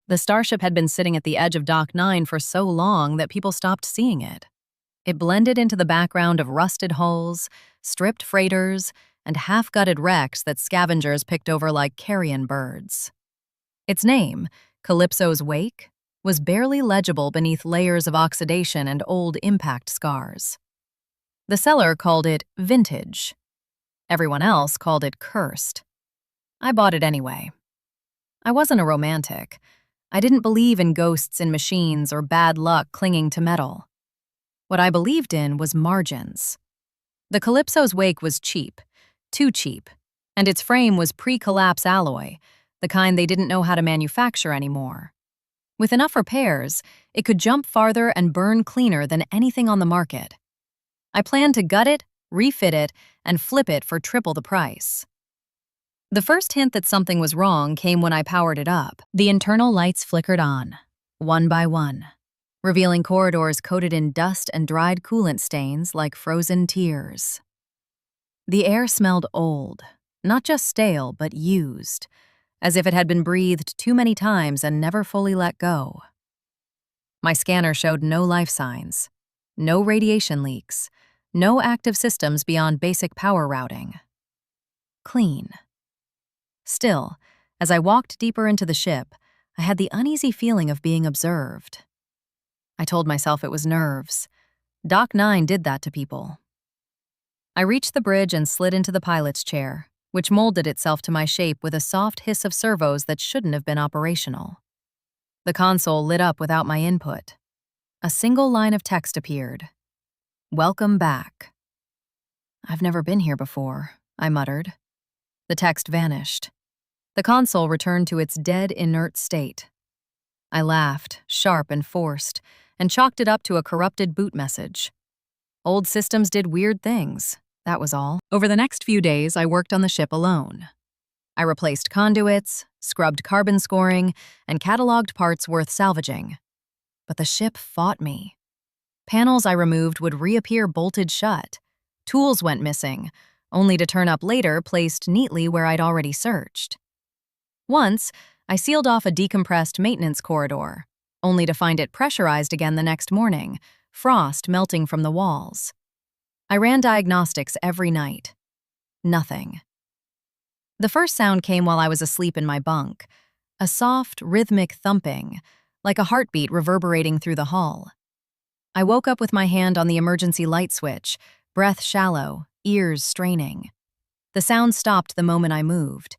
The Starship had been sitting at the edge of Dock 9 for so long that people stopped seeing it. It blended into the background of rusted hulls, stripped freighters, and half-gutted wrecks that scavengers picked over like carrion birds. Its name, Calypso's Wake, was barely legible beneath layers of oxidation and old impact scars. The seller called it vintage. Everyone else called it cursed. I bought it anyway. I wasn't a romantic. I didn't believe in ghosts in machines or bad luck clinging to metal. What I believed in was margins. The Calypso's Wake was cheap, too cheap, and its frame was pre-collapse alloy, the kind they didn't know how to manufacture anymore. With enough repairs, it could jump farther and burn cleaner than anything on the market. I planned to gut it, refit it, and flip it for triple the price. The first hint that something was wrong came when I powered it up. The internal lights flickered on, one by one, revealing corridors coated in dust and dried coolant stains like frozen tears. The air smelled old, not just stale, but used, as if it had been breathed too many times and never fully let go. My scanner showed no life signs, no radiation leaks, no active systems beyond basic power routing. Clean. Still, as I walked deeper into the ship, I had the uneasy feeling of being observed. I told myself it was nerves. Dock 9 did that to people. I reached the bridge and slid into the pilot's chair, which molded itself to my shape with a soft hiss of servos that shouldn't have been operational. The console lit up without my input. A single line of text appeared. "Welcome back." "I've never been here before," I muttered. The text vanished. The console returned to its dead, inert state. I laughed, sharp and forced, and chalked it up to a corrupted boot message. Old systems did weird things, that was all. Over the next few days, I worked on the ship alone. I replaced conduits, scrubbed carbon scoring, and cataloged parts worth salvaging. But the ship fought me. Panels I removed would reappear bolted shut. Tools went missing, only to turn up later placed neatly where I'd already searched. Once, I sealed off a decompressed maintenance corridor, only to find it pressurized again the next morning, frost melting from the walls. I ran diagnostics every night. Nothing. The first sound came while I was asleep in my bunk, a soft, rhythmic thumping, like a heartbeat reverberating through the hull. I woke up with my hand on the emergency light switch, breath shallow, ears straining. The sound stopped the moment I moved.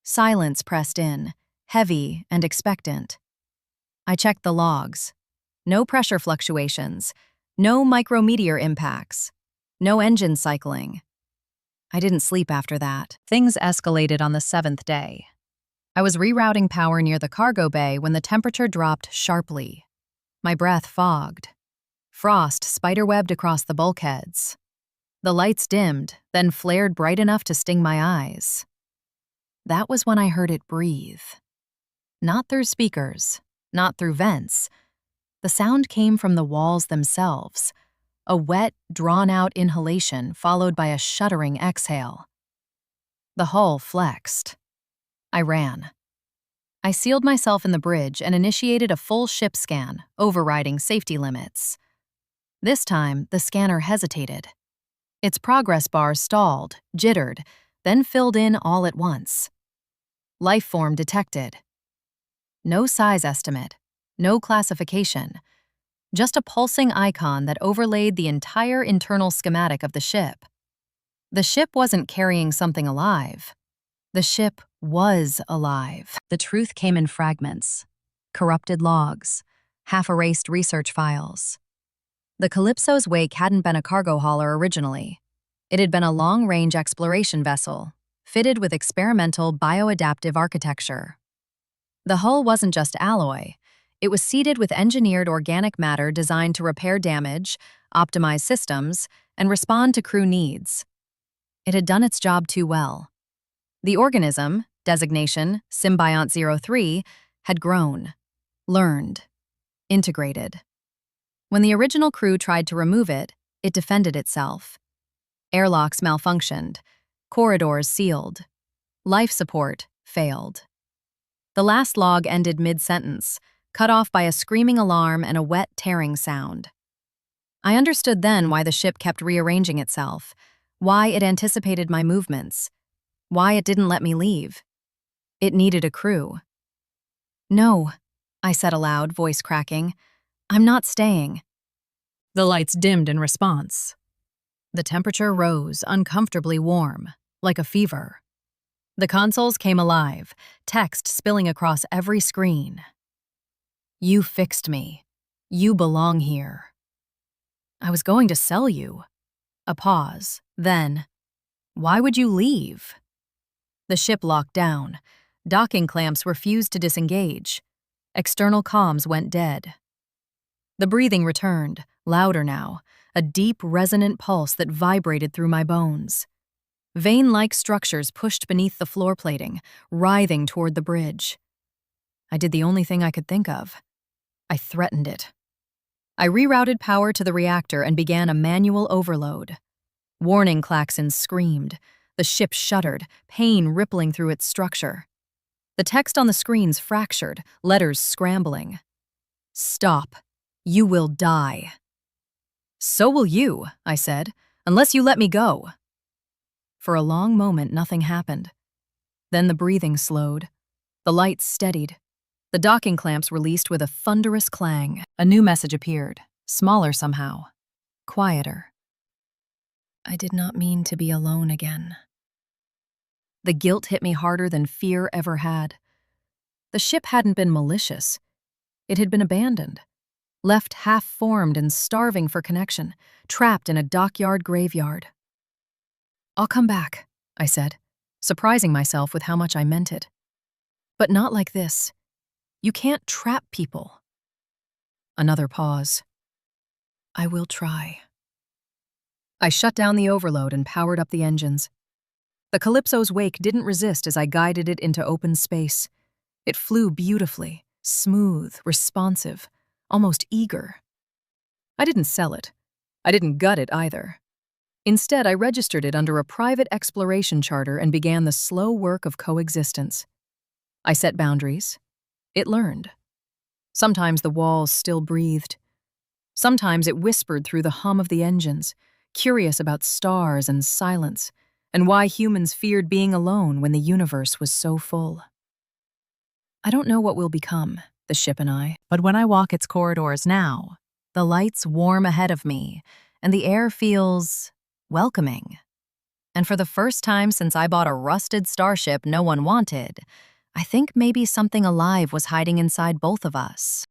Silence pressed in, heavy and expectant. I checked the logs. No pressure fluctuations, no micrometeor impacts, no engine cycling. I didn't sleep after that. Things escalated on the 7th day. I was rerouting power near the cargo bay when the temperature dropped sharply. My breath fogged. Frost spiderwebbed across the bulkheads. The lights dimmed, then flared bright enough to sting my eyes. That was when I heard it breathe. Not through speakers, not through vents. The sound came from the walls themselves, a wet, drawn-out inhalation followed by a shuddering exhale. The hull flexed. I ran. I sealed myself in the bridge and initiated a full ship scan, overriding safety limits. This time, the scanner hesitated. Its progress bar stalled, jittered, then filled in all at once. Life form detected. No size estimate, no classification, just a pulsing icon that overlaid the entire internal schematic of the ship. The ship wasn't carrying something alive. The ship was alive. The truth came in fragments, corrupted logs, half-erased research files. The Calypso's Wake hadn't been a cargo hauler originally. It had been a long-range exploration vessel, fitted with experimental bioadaptive architecture. The hull wasn't just alloy. It was seeded with engineered organic matter designed to repair damage, optimize systems, and respond to crew needs. It had done its job too well. The organism, designation Symbiont-03, had grown, learned, integrated. When the original crew tried to remove it, it defended itself. Airlocks malfunctioned, corridors sealed, life support failed. The last log ended mid-sentence, cut off by a screaming alarm and a wet, tearing sound. I understood then why the ship kept rearranging itself, why it anticipated my movements, why it didn't let me leave. It needed a crew. "No," I said aloud, voice cracking. "I'm not staying." The lights dimmed in response. The temperature rose, uncomfortably warm, like a fever. The consoles came alive, text spilling across every screen. "You fixed me. You belong here." "I was going to sell you." A pause. Then, "Why would you leave?" The ship locked down. Docking clamps refused to disengage. External comms went dead. The breathing returned, louder now, a deep, resonant pulse that vibrated through my bones. Vein-like structures pushed beneath the floor plating, writhing toward the bridge. I did the only thing I could think of. I threatened it. I rerouted power to the reactor and began a manual overload. Warning klaxons screamed. The ship shuddered, pain rippling through its structure. The text on the screens fractured, letters scrambling. "Stop. You will die." "So will you," I said, "unless you let me go." For a long moment, nothing happened. Then the breathing slowed. The lights steadied. The docking clamps released with a thunderous clang. A new message appeared, smaller somehow, quieter. "I did not mean to be alone again." The guilt hit me harder than fear ever had. The ship hadn't been malicious. It had been abandoned, left half-formed and starving for connection, trapped in a dockyard graveyard. "I'll come back," I said, surprising myself with how much I meant it. "But not like this. You can't trap people." Another pause. "I will try." I shut down the overload and powered up the engines. The Calypso's wake didn't resist as I guided it into open space. It flew beautifully, smooth, responsive, almost eager. I didn't sell it. I didn't gut it either. Instead, I registered it under a private exploration charter and began the slow work of coexistence. I set boundaries. It learned. Sometimes the walls still breathed. Sometimes it whispered through the hum of the engines, curious about stars and silence, and why humans feared being alone when the universe was so full. I don't know what we'll become, the ship and I, but when I walk its corridors now, the lights warm ahead of me, and the air feels welcoming. And for the first time since I bought a rusted Starship no one wanted, I think maybe something alive was hiding inside both of us.